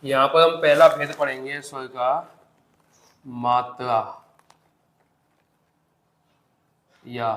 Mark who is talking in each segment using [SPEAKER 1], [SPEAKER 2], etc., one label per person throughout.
[SPEAKER 1] यहाँ पर हम पहला भेद पढ़ेंगे स्वर का, मात्रा या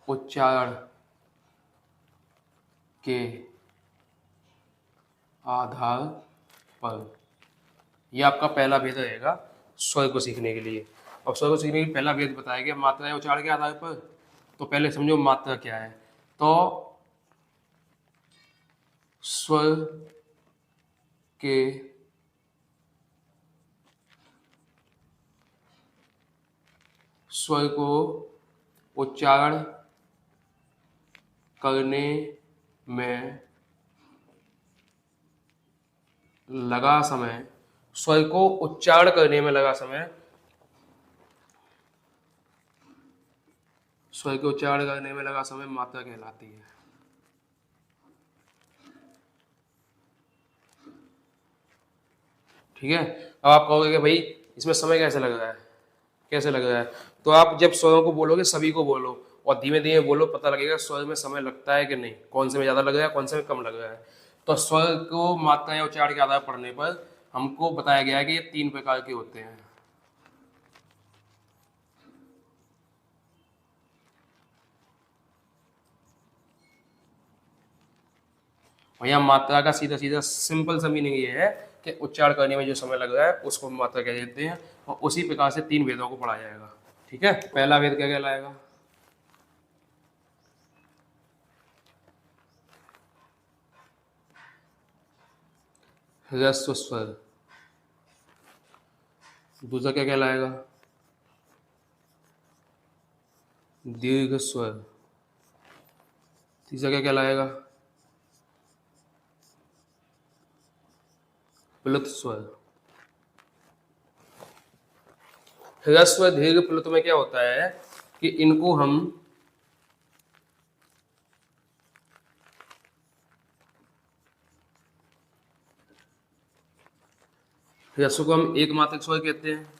[SPEAKER 1] उच्चारण के आधार पर। यह आपका पहला भेद रहेगा स्वर को सीखने के लिए। और स्वर को सीखने के लिए पहला भेद बताया गया मात्रा या उच्चारण के आधार पर। तो पहले समझो मात्रा क्या है। तो स्वर के स्वर को उच्चारण करने में लगा समय, स्वर को उच्चारण करने में लगा समय, स्वर के उच्चारण करने में लगा समय मात्रा कहलाती है। ठीक है। अब आप कहोगे कि भाई इसमें समय कैसे लग रहा है, कैसे लग रहा है। तो आप जब स्वरों को बोलोगे सभी को बोलो और धीमे धीमे बोलो, पता लगेगा स्वर में समय लगता है कि नहीं, कौन से में ज़्यादा लग रहा है, कौन से में कम लग रहा है। तो स्वर को मात्रा या उच्चारण के आधार पर पढ़ने पर हमको बताया गया है कि ये 3 प्रकार के होते हैं। और यहाँ मात्रा का सीधा सीधा सिंपल सा मीनिंग ये है कि उच्चारण करने में जो समय लग रहा है उसको मात्रा कह देते हैं। और उसी प्रकार से 3 वेदों को पढ़ा जाएगा। ठीक है। पहला वेद क्या कहलाएगा, ह्रस्व स्वर। दूसरा क्या कहलाएगा, दीर्घ स्वर। तीसरा क्या कहलाएगा, प्लुत स्वर। ह्रस्व दीर्घ प्लुत में क्या होता है कि इनको हम ह्रस्व को हम एक मात्रिक स्वर कहते हैं,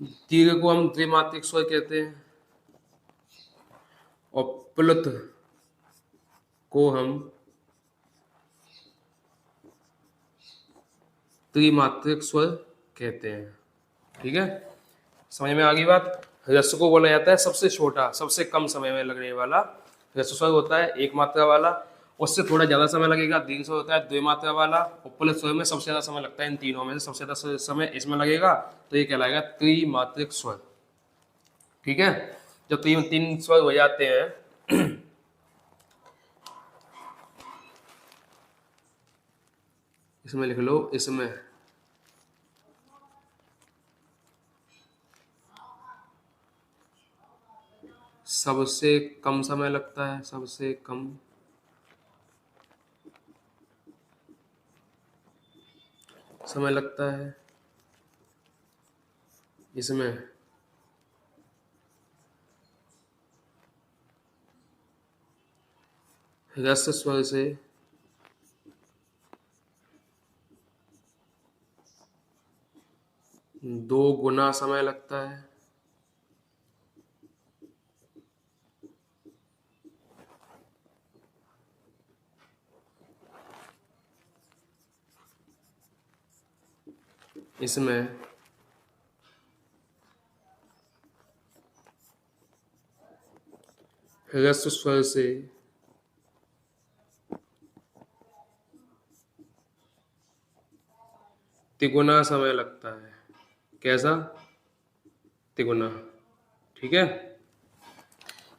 [SPEAKER 1] दीर्घ को हम द्विमात्रिक स्वर कहते हैं और प्लुत को हम त्रिमात्रिक स्वर कहते हैं। ठीक है। समझ में आ गई बात। ह्रस्व को बोला जाता है सबसे छोटा, सबसे कम समय में लगने वाला ह्रस्व स्वर होता है, एक मात्रा वाला। उससे थोड़ा ज्यादा समय लगेगा दीर्घ स्वर होता है द्विमात्रा वाला। और प्लुत स्वर में सबसे ज्यादा समय लगता है, इन तीनों में से सबसे ज्यादा समय इसमें लगेगा, तो ये कहलाएगा त्रिमात्रिक स्वर। ठीक है। जब तीन स्वर हो जाते हैं इसमें लिख लो, इसमें सबसे कम समय लगता है, सबसे कम समय लगता है इसमें ह्रस्व स्वर से दो गुना समय लगता है। इसमें ह्रस्व स्वर से तिगुना समय लगता है। कैसा, तिगुना। ठीक है।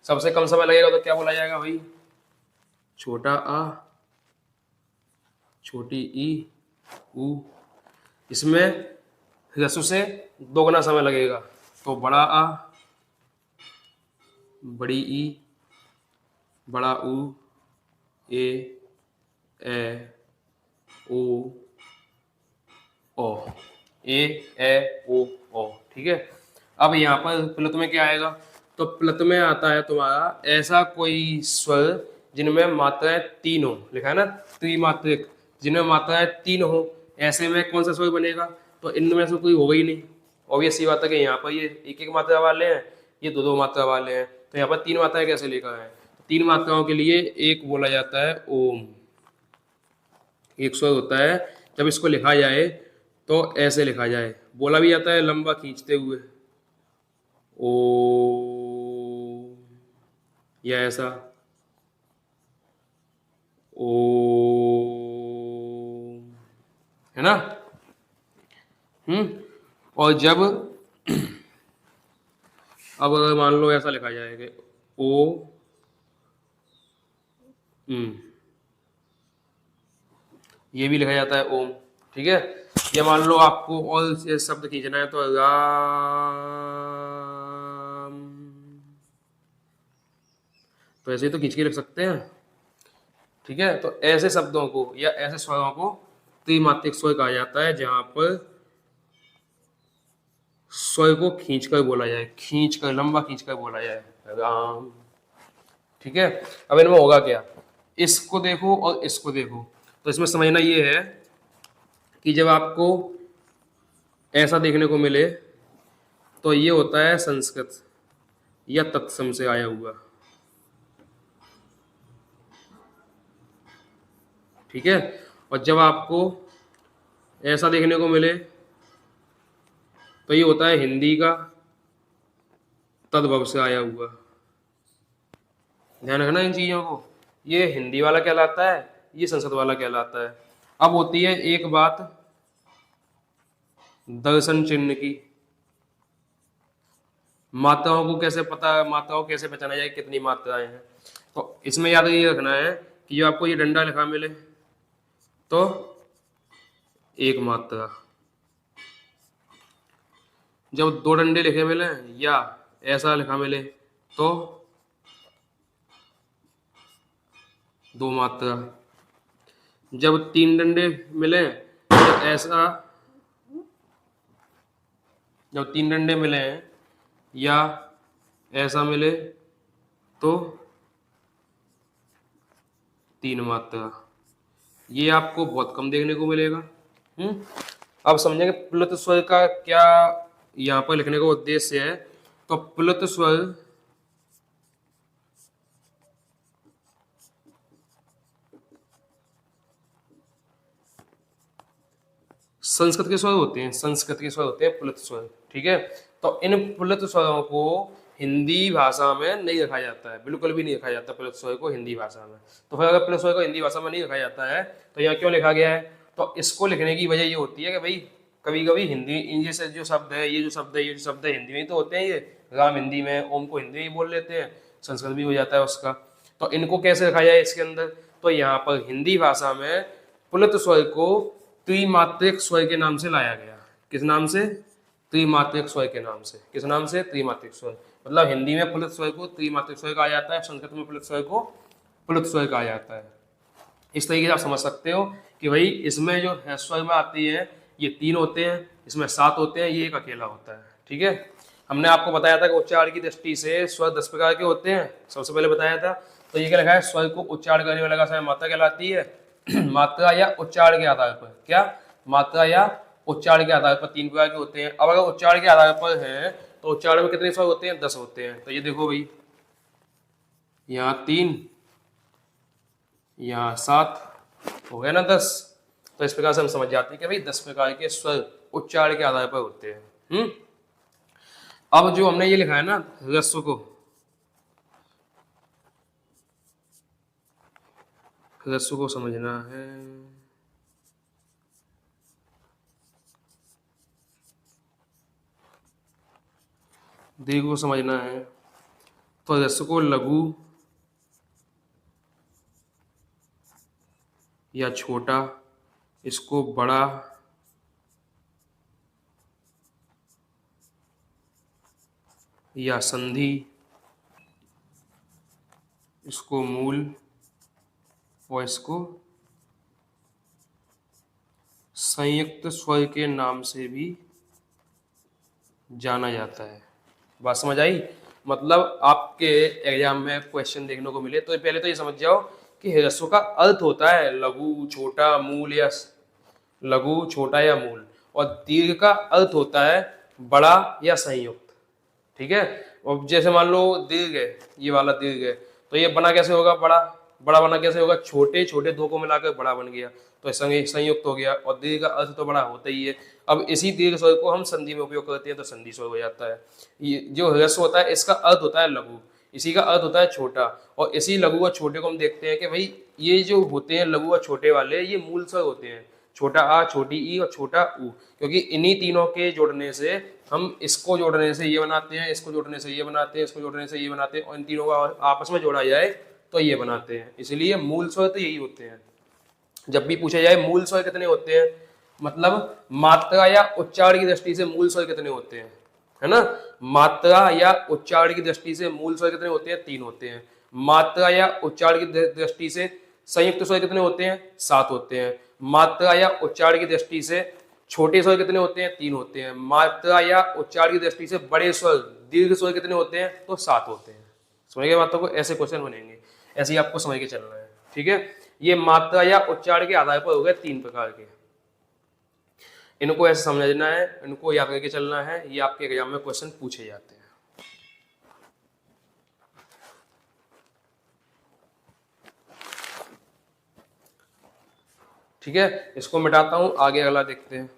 [SPEAKER 1] सबसे कम समय लगेगा तो क्या बोला जाएगा भाई, छोटा आ, छोटी ई, ऊ। इसमें ह्रस्व से 2 गुना समय लगेगा, तो बड़ा आ, बड़ी ई, बड़ा ऊ, ए ओ, ओ, ओ, ओ। ठीक है। अब यहाँ पर प्लुत में क्या आएगा, तो प्लुत में आता है तुम्हारा ऐसा कोई स्वर जिनमें मात्राएं 3 हो, लिखा है ना त्रिमात्रिक, जिनमें मात्राएं 3 हो। ऐसे में कौन सा स्वर बनेगा, तो इनमें से कोई होगा ही नहीं। ऑब्वियस सी बात है कि यहाँ पर ये एक एक मात्रा वाले हैं, ये दो दो मात्रा वाले हैं। तो यहाँ पर तीन मात्राएं कैसे लिखा है? तीन मात्राओं के लिए एक बोला जाता है ओम, एक स्वर होता है। जब इसको लिखा जाए तो ऐसे लिखा जाए, बोला भी जाता है लंबा खींचते हुए ओ, या ऐसा ओ, है ना। और जब अब अगर मान लो ऐसा लिखा जाएगा ओ ये भी लिखा जाता है ओम, ठीक है। ये मान लो आपको और से शब्द खींचना है तो राम, तो ऐसे ही तो खींच के लिख सकते हैं, ठीक है। तो ऐसे शब्दों को या ऐसे स्वरों को त्रिमात्रिक स्वर कहा जाता है, जहां पर स्वर को खींचकर बोला जाए, खींचकर लंबा खींचकर बोला जाए राम, ठीक है। अब इनमें होगा क्या, इसको देखो और इसको देखो, तो इसमें समझना ये है कि जब आपको ऐसा देखने को मिले तो ये होता है संस्कृत या तत्सम से आया हुआ, ठीक है। और जब आपको ऐसा देखने को मिले तो ये होता है हिंदी का तद्भव से आया हुआ। ध्यान रखना इन चीजों को, ये हिंदी वाला कहलाता है, ये संस्कृत वाला कहलाता है। अब होती है एक बात दर्शन चिन्ह की, मात्राओं को कैसे पता, मात्राओं को कैसे पहचाना जाए कितनी मात्राएं हैं। तो इसमें याद ये रखना है कि जब आपको ये डंडा लिखा मिले तो एक मात्रा, जब दो डंडे लिखे मिले या ऐसा लिखा मिले तो दो मात्रा, जब तीन डंडे मिले तो ऐसा, जब तीन डंडे मिले या ऐसा मिले तो तीन मात्रा। ये आपको बहुत कम देखने को मिलेगा। अब समझेंगे प्लुत स्वर का क्या यहाँ पर लिखने का उद्देश्य है। तो प्लुत स्वर संस्कृत के स्वर होते हैं, संस्कृत के स्वर होते हैं प्लुत स्वर, ठीक है। तो इन प्लुत स्वरों को हिंदी भाषा में नहीं रखा जाता है, बिल्कुल भी नहीं रखा जाता प्लुत स्वर को हिंदी भाषा में। तो फिर अगर प्लुत स्वर को हिंदी भाषा में नहीं रखा जाता है तो यहाँ क्यों लिखा गया है? तो इसको लिखने की वजह ये होती है कि भाई कभी कभी हिंदी इन से जो शब्द है, ये जो शब्द है, ये जो शब्द है हिंदी में तो होते हैं, ये राम हिंदी में, ओम को हिंदी में बोल लेते हैं, संस्कृत भी हो जाता है उसका। तो इनको कैसे रखा जाए इसके अंदर? तो यहाँ पर हिंदी भाषा में प्लुत स्वर को त्रिमात्रिक स्वर के नाम से लाया गया। किस नाम से? त्रिमात्रिक स्वर के नाम से। किस नाम से? त्रिमात्रिक स्वर। मतलब हिंदी में प्लुत स्वर को त्रिमात्रिक स्वर कहा जाता है, संस्कृत में प्लुत स्वर को प्लुत स्वर कहा जाता है। इस तरीके से आप समझ सकते हो कि भाई इसमें जो है स्वर में आती है ये तीन होते हैं, इसमें सात होते हैं, ये एक अकेला होता है, ठीक है। हमने आपको बताया था कि उच्चारण की दृष्टि से स्वर 10 प्रकार के होते हैं, सबसे पहले बताया था। तो ये क्या लिखा है? स्वर को उच्चारण करने वाला का मात्रा कहलाती है। मात्रा या उच्चारण के आधार पर, क्या? मात्रा या उच्चारण के आधार पर तीन प्रकार के होते हैं। अब अगर उच्चारण के आधार पर है तो उच्चारण में कितने स्वर होते हैं? 10 होते हैं। तो ये देखो भाई, यहाँ 3, यहाँ 7, हो गया ना 10। तो इस प्रकार से हम समझ जाते हैं कि भाई 10 प्रकार के स्वर उच्चारण के आधार पर होते हैं। अब जो हमने ये लिखा है ना ह्रस्व को, ह्रस्व को समझना है। दीर्घ को समझना है। तो ह्रस्व को लघु या छोटा, इसको बड़ा, या संधि, इसको मूल, और इसको संयुक्त स्वर के नाम से भी जाना जाता है। बात समझ आई? मतलब आपके एग्जाम में क्वेश्चन देखने को मिले तो पहले तो ये समझ जाओ कि ह्रस्व का अर्थ होता है लघु, छोटा, मूल, या लघु, छोटा या मूल, और दीर्घ का अर्थ होता है बड़ा या संयुक्त, ठीक है। और जैसे मान लो दीर्घ है, ये वाला दीर्घ है, तो ये बना कैसे होगा, बड़ा, बड़ा बना कैसे होगा, छोटे छोटे दो को मिलाकर बड़ा बन गया, तो संयुक्त हो गया, और दीर्घ का अर्थ तो बड़ा होता ही है। अब इसी दीर्घ स्वर को हम संधि में उपयोग करते हैं तो संधि स्वर हो जाता है। ये जो ह्रस्व होता है इसका अर्थ होता है लघु, इसी का अर्थ होता है छोटा, और इसी लघु और छोटे को हम देखते हैं कि भाई ये जो होते हैं लघु और छोटे वाले, ये मूल स्वर होते हैं, छोटा आ, छोटी ई और छोटा ऊ, क्योंकि इन्हीं तीनों के जोड़ने से हम इसको जोड़ने से ये बनाते हैं, इसको जोड़ने से ये बनाते हैं, इसको जोड़ने से ये बनाते हैं, और इन तीनों को आपस में जोड़ा जाए तो ये बनाते हैं। इसलिए मूल स्वर तो यही होते हैं। जब भी पूछा जाए मूल स्वर कितने होते हैं, मतलब मात्रा या उच्चारण की दृष्टि से मूल स्वर कितने होते हैं, है ना, मात्रा या उच्चारण की दृष्टि से मूल स्वर कितने होते हैं, 3 होते हैं। मात्रा या उच्चारण की दृष्टि से संयुक्त स्वर कितने होते हैं, 7 होते हैं। मात्रा या उच्चारण की दृष्टि से छोटे स्वर कितने होते हैं, 3 होते हैं। मात्रा या उच्चारण की दृष्टि से बड़े स्वर दीर्घ स्वर कितने होते हैं, तो 7 होते हैं। समझ गए बातों को, ऐसे क्वेश्चन बनेंगे, ऐसे ही आपको समझ के चलना है, ठीक है। ये मात्रा या उच्चारण के आधार पर हो गए 3 प्रकार के, इनको ऐसे समझना है, इनको याद करके चलना है, ये आपके एग्जाम में क्वेश्चन पूछे जाते हैं। ठीक है, इसको मिटाता हूं, आगे अगला देखते हैं।